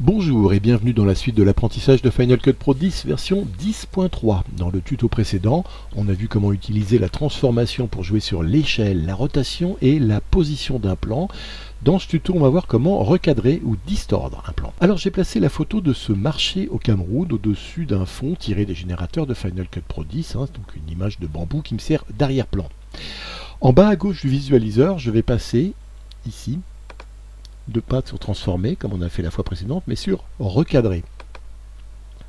Bonjour et bienvenue dans la suite de l'apprentissage de Final Cut Pro 10 version 10.3. Dans le tuto précédent, on a vu comment utiliser la transformation pour jouer sur l'échelle, la rotation et la position d'un plan. Dans ce tuto, on va voir comment recadrer ou distordre un plan. Alors j'ai placé la photo de ce marché au Cameroun au-dessus d'un fond tiré des générateurs de Final Cut Pro 10, donc une image de bambou qui me sert d'arrière-plan. En bas à gauche du visualiseur, je vais passer ici, pas sur transformer comme on a fait la fois précédente, mais sur recadrer.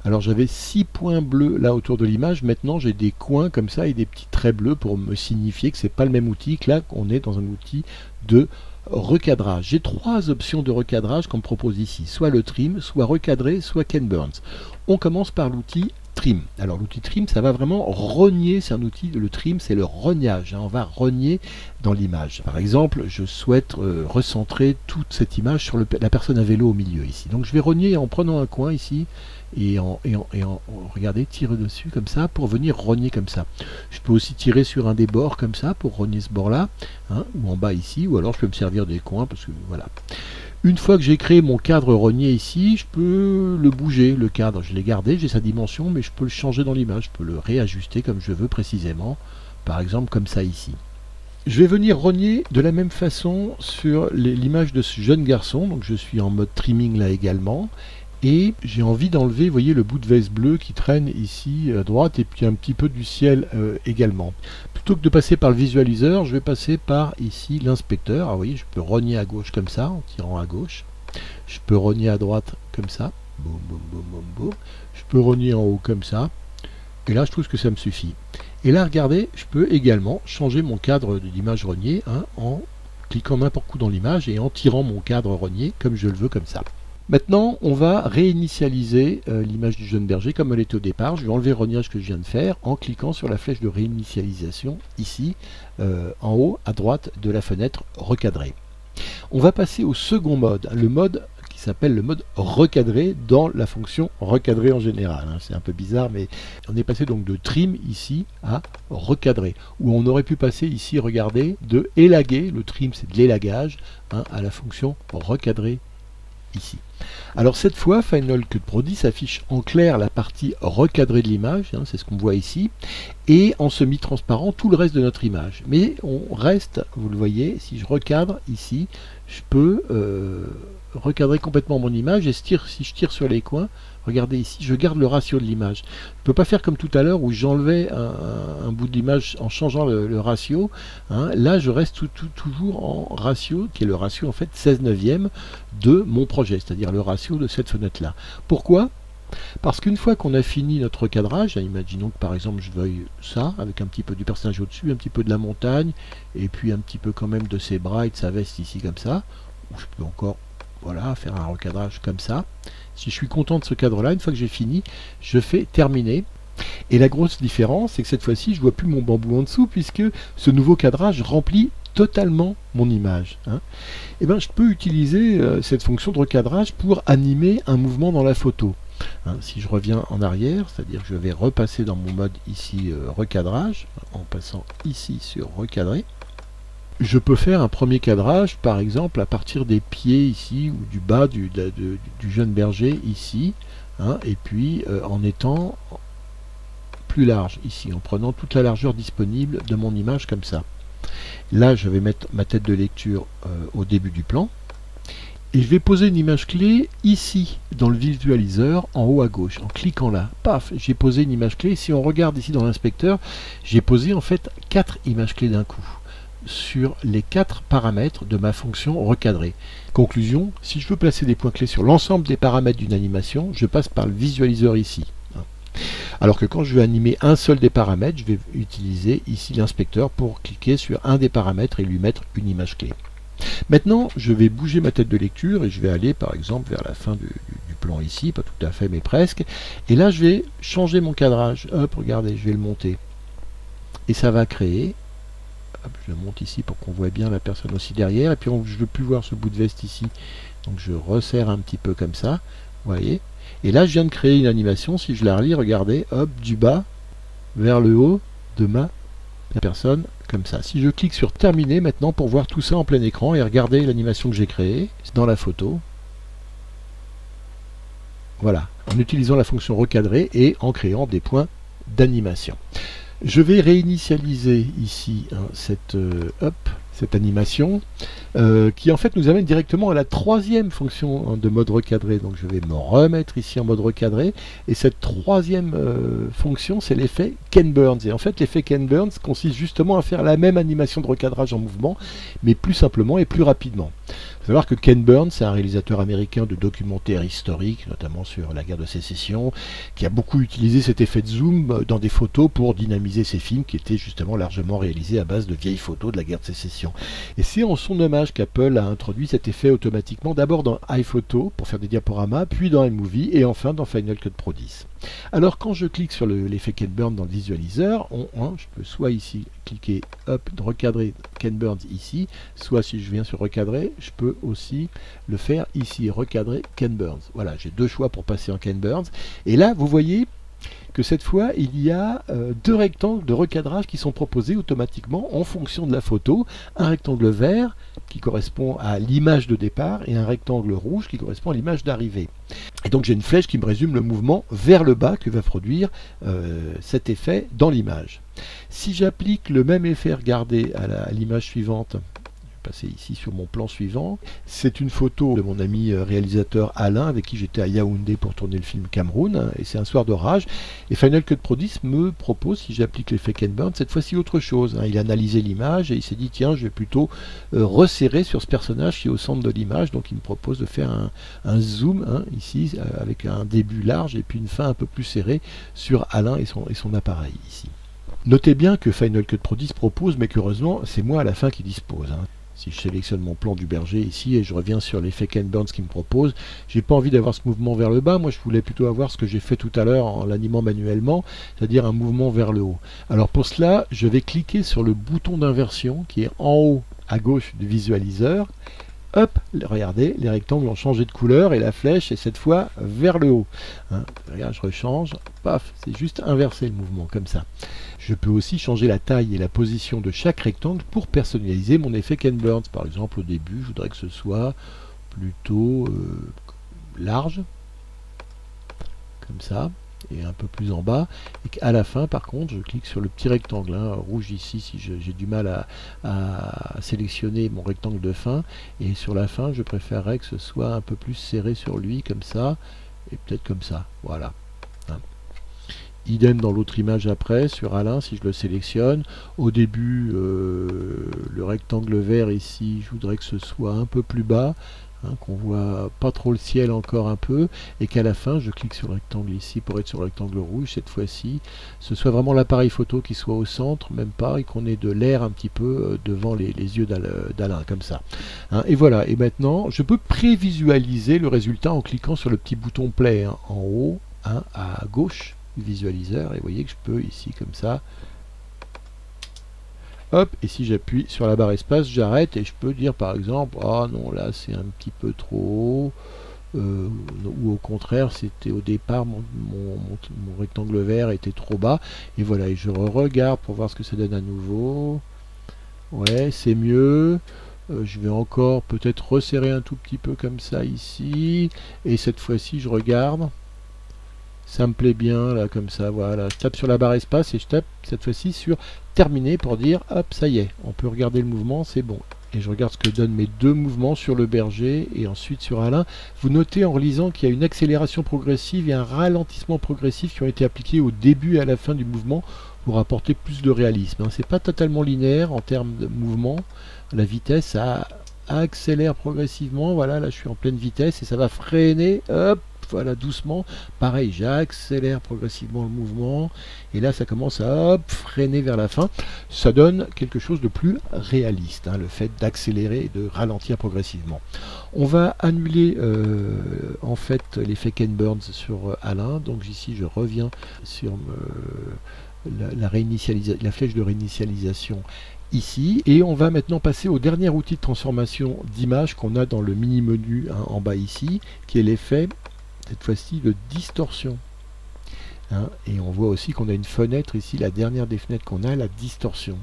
Alors j'avais 6 points bleus là autour de l'image, maintenant j'ai des coins comme ça et des petits traits bleus pour me signifier que c'est pas le même outil, que là on est dans un outil de recadrage. J'ai 3 options de recadrage qu'on me propose ici, soit le trim, soit recadrer, soit Ken Burns. On commence par l'outil trim. Alors l'outil trim, ça va vraiment rogner, c'est un outil, le trim c'est le rognage, on va rogner dans l'image. Par exemple, je souhaite recentrer toute cette image sur la personne à vélo au milieu ici. Donc je vais rogner en prenant un coin ici et regardez, tirer dessus comme ça pour venir rogner comme ça. Je peux aussi tirer sur un des bords comme ça pour rogner ce bord là, ou en bas ici, ou alors je peux me servir des coins parce que voilà. Une fois que j'ai créé mon cadre rogné ici, je peux le bouger, le cadre, je l'ai gardé, j'ai sa dimension, mais je peux le changer dans l'image, je peux le réajuster comme je veux précisément, par exemple comme ça ici. Je vais venir rogner de la même façon sur l'image de ce jeune garçon, donc je suis en mode trimming là également, et j'ai envie d'enlever, vous voyez, le bout de veste bleu qui traîne ici à droite, et puis un petit peu du ciel également. Plutôt que de passer par le visualiseur, je vais passer par ici l'inspecteur. Alors, vous voyez, je peux rogner à gauche comme ça, en tirant à gauche. Je peux rogner à droite comme ça. Boum, boum, boum, boum, boum. Je peux rogner en haut comme ça. Et là, je trouve que ça me suffit. Et là, regardez, je peux également changer mon cadre d'image rogné en cliquant n'importe où dans l'image et en tirant mon cadre rogné comme je le veux comme ça. Maintenant, on va réinitialiser l'image du jeune berger comme elle était au départ. Je vais enlever le rognage que je viens de faire en cliquant sur la flèche de réinitialisation ici, en haut à droite de la fenêtre recadrer. On va passer au second mode, le mode qui s'appelle le mode recadrer dans la fonction recadrer en général. C'est un peu bizarre, mais on est passé donc de trim ici à recadrer. Où on aurait pu passer ici, regardez, de élaguer, le trim c'est de l'élagage, à la fonction recadrer ici. Alors cette fois, Final Cut Pro 10 affiche en clair la partie recadrée de l'image, c'est ce qu'on voit ici, et en semi-transparent tout le reste de notre image. Mais on reste, vous le voyez, si je recadre ici, je peux recadrer complètement mon image, et si je tire sur les coins, regardez ici, je garde le ratio de l'image. Je ne peux pas faire comme tout à l'heure où j'enlevais un bout de l'image en changeant le ratio. Là, je reste toujours en ratio, qui est le ratio en fait 16/9 de mon projet, c'est-à-dire le ratio de cette fenêtre-là. Pourquoi ? Parce qu'une fois qu'on a fini notre recadrage, imaginons que par exemple je veuille ça, avec un petit peu du personnage au-dessus, un petit peu de la montagne, et puis un petit peu quand même de ses bras et de sa veste ici comme ça, ou je peux encore faire un recadrage comme ça. Si je suis content de ce cadre-là, une fois que j'ai fini, je fais terminer. Et la grosse différence, c'est que cette fois-ci, je ne vois plus mon bambou en dessous, puisque ce nouveau cadrage remplit totalement mon image. Et je peux utiliser cette fonction de recadrage pour animer un mouvement dans la photo. Si je reviens en arrière, c'est-à-dire que je vais repasser dans mon mode ici recadrage, en passant ici sur recadrer. Je peux faire un premier cadrage, par exemple, à partir des pieds ici, ou du bas du jeune berger ici, et puis en étant plus large ici, en prenant toute la largeur disponible de mon image comme ça. Là, je vais mettre ma tête de lecture au début du plan, et je vais poser une image clé ici, dans le visualiseur, en haut à gauche. En cliquant là, paf, j'ai posé une image clé. Si on regarde ici dans l'inspecteur, j'ai posé en fait 4 images clés d'un coup sur les 4 paramètres de ma fonction recadrer. Conclusion, si je veux placer des points clés sur l'ensemble des paramètres d'une animation, je passe par le visualiseur ici. Alors que quand je veux animer un seul des paramètres, je vais utiliser ici l'inspecteur pour cliquer sur un des paramètres et lui mettre une image clé. Maintenant, je vais bouger ma tête de lecture et je vais aller par exemple vers la fin du plan ici, pas tout à fait mais presque. Et là, je vais changer mon cadrage. Hop, regardez, je vais le monter. Et ça va créer. Hop, je le monte ici pour qu'on voit bien la personne aussi derrière. Et puis je ne veux plus voir ce bout de veste ici. Donc je resserre un petit peu comme ça. Vous voyez. Et là, je viens de créer une animation. Si je la relis, regardez, hop, du bas vers le haut de ma personne, comme ça. Si je clique sur terminer maintenant pour voir tout ça en plein écran et regarder l'animation que j'ai créée dans la photo. Voilà, en utilisant la fonction recadrer et en créant des points d'animation. Je vais réinitialiser ici cette animation qui en fait nous amène directement à la troisième fonction de mode recadré. Donc je vais me remettre ici en mode recadré et cette troisième fonction, c'est l'effet Ken Burns. Et en fait l'effet Ken Burns consiste justement à faire la même animation de recadrage en mouvement mais plus simplement et plus rapidement. Il faut savoir que Ken Burns, c'est un réalisateur américain de documentaires historiques, notamment sur la guerre de sécession, qui a beaucoup utilisé cet effet de zoom dans des photos pour dynamiser ses films qui étaient justement largement réalisés à base de vieilles photos de la guerre de sécession. Et c'est en son hommage qu'Apple a introduit cet effet automatiquement, d'abord dans iPhoto pour faire des diaporamas, puis dans iMovie et enfin dans Final Cut Pro 10. Alors quand je clique sur l'effet Ken Burns dans le visualiseur, je peux soit ici cliquer recadrer Ken Burns ici, soit si je viens sur recadrer, je peux aussi le faire ici, recadrer Ken Burns. Voilà, j'ai deux choix pour passer en Ken Burns. Et là, vous voyez que cette fois, il y a deux rectangles de recadrage qui sont proposés automatiquement en fonction de la photo. Un rectangle vert qui correspond à l'image de départ et un rectangle rouge qui correspond à l'image d'arrivée. Et donc j'ai une flèche qui me résume le mouvement vers le bas que va produire cet effet dans l'image. Si j'applique le même effet, regardez, à l'image suivante, passer ici sur mon plan suivant. C'est une photo de mon ami réalisateur Alain avec qui j'étais à Yaoundé pour tourner le film Cameroun, et c'est un soir d'orage. Et Final Cut Pro 10 me propose, si j'applique l'effet Ken Burns, cette fois-ci autre chose. Il a analysé l'image et il s'est dit tiens, je vais plutôt resserrer sur ce personnage qui est au centre de l'image, donc il me propose de faire un zoom ici avec un début large et puis une fin un peu plus serrée sur Alain et son appareil ici. Notez bien que Final Cut Pro 10 propose, mais qu'heureusement c'est moi à la fin qui dispose. Si je sélectionne mon plan du berger ici et je reviens sur l'effet Ken Burns qui me propose, j'ai pas envie d'avoir ce mouvement vers le bas, moi je voulais plutôt avoir ce que j'ai fait tout à l'heure en l'animant manuellement, c'est-à-dire un mouvement vers le haut. Alors pour cela, je vais cliquer sur le bouton d'inversion qui est en haut à gauche du visualiseur. Hop, regardez, les rectangles ont changé de couleur et la flèche est cette fois vers le haut. Regarde, je rechange, paf, c'est juste inverser le mouvement comme ça. Je peux aussi changer la taille et la position de chaque rectangle pour personnaliser mon effet Ken Burns. Par exemple, au début, je voudrais que ce soit plutôt large, comme ça, et un peu plus en bas. Et qu'à la fin, par contre, je clique sur le petit rectangle rouge ici, si j'ai du mal à sélectionner mon rectangle de fin. Et sur la fin, je préférerais que ce soit un peu plus serré sur lui, comme ça, et peut-être comme ça. Voilà. Idem dans l'autre image après, sur Alain, si je le sélectionne. Au début, le rectangle vert ici, je voudrais que ce soit un peu plus bas, qu'on voit pas trop le ciel encore un peu, et qu'à la fin, je clique sur le rectangle ici pour être sur le rectangle rouge, cette fois-ci, ce soit vraiment l'appareil photo qui soit au centre, même pas, et qu'on ait de l'air un petit peu devant les yeux d'Alain, comme ça. Et voilà, et maintenant, je peux prévisualiser le résultat en cliquant sur le petit bouton play en haut, à gauche du visualiseur, et vous voyez que je peux ici comme ça, hop, et si j'appuie sur la barre espace, j'arrête et je peux dire par exemple, ah non, là c'est un petit peu trop haut, ou au contraire c'était au départ mon rectangle vert était trop bas, et voilà, et je regarde pour voir ce que ça donne à nouveau. Ouais, c'est mieux. Je vais encore peut-être resserrer un tout petit peu comme ça ici, et cette fois-ci je regarde. Ça me plaît bien, là, comme ça, voilà. Je tape sur la barre espace et je tape cette fois-ci sur terminer pour dire, hop, ça y est, on peut regarder le mouvement, c'est bon. Et je regarde ce que donnent mes deux mouvements sur le berger et ensuite sur Alain. Vous notez en relisant qu'il y a une accélération progressive et un ralentissement progressif qui ont été appliqués au début et à la fin du mouvement pour apporter plus de réalisme. C'est pas totalement linéaire en termes de mouvement. La vitesse, ça accélère progressivement. Voilà, là je suis en pleine vitesse et ça va freiner, hop, voilà, doucement, pareil, j'accélère progressivement le mouvement, et là ça commence à freiner vers la fin. Ça donne quelque chose de plus réaliste, le fait d'accélérer et de ralentir progressivement. On va annuler en fait l'effet Ken Burns sur Alain, donc ici je reviens sur la flèche de réinitialisation ici, et on va maintenant passer au dernier outil de transformation d'image qu'on a dans le mini menu en bas ici, qui est l'effet cette fois-ci de distorsion. Et on voit aussi qu'on a une fenêtre ici, la dernière des fenêtres qu'on a, la distorsion.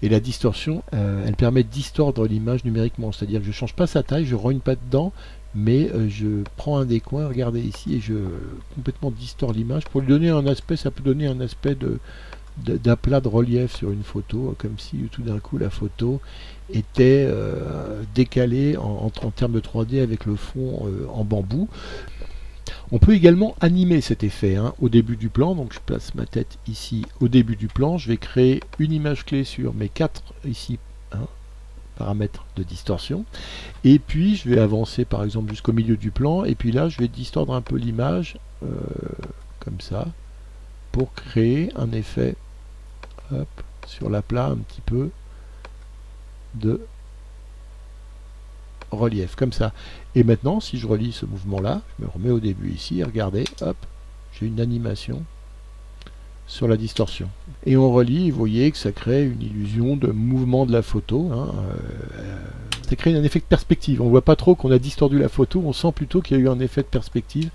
Et la distorsion, elle permet de distordre l'image numériquement, c'est-à-dire que je ne change pas sa taille, je rogne pas dedans, mais je prends un des coins, regardez ici, et je complètement distord l'image pour lui donner un aspect, ça peut donner un aspect d'aplat de relief sur une photo, comme si tout d'un coup la photo était décalée en termes de 3D avec le fond en bambou. On peut également animer cet effet au début du plan, donc je place ma tête ici au début du plan, je vais créer une image clé sur mes 4 ici paramètres de distorsion, et puis je vais avancer par exemple jusqu'au milieu du plan, et puis là je vais distordre un peu l'image comme ça, pour créer un effet sur l'aplat un petit peu de relief, comme ça. Et maintenant, si je relis ce mouvement-là, je me remets au début ici, et regardez, hop, j'ai une animation sur la distorsion. Et on relit, vous voyez que ça crée une illusion de mouvement de la photo. Ça crée un effet de perspective. On ne voit pas trop qu'on a distordu la photo, on sent plutôt qu'il y a eu un effet de perspective,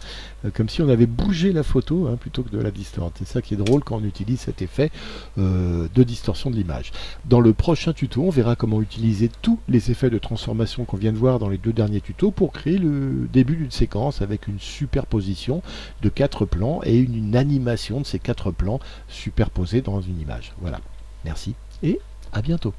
comme si on avait bougé la photo plutôt que de la distordre. C'est ça qui est drôle quand on utilise cet effet de distorsion de l'image. Dans le prochain tuto, on verra comment utiliser tous les effets de transformation qu'on vient de voir dans les 2 derniers tutos pour créer le début d'une séquence avec une superposition de 4 plans et une animation de ces 4 plans superposés dans une image. Voilà. Merci et à bientôt.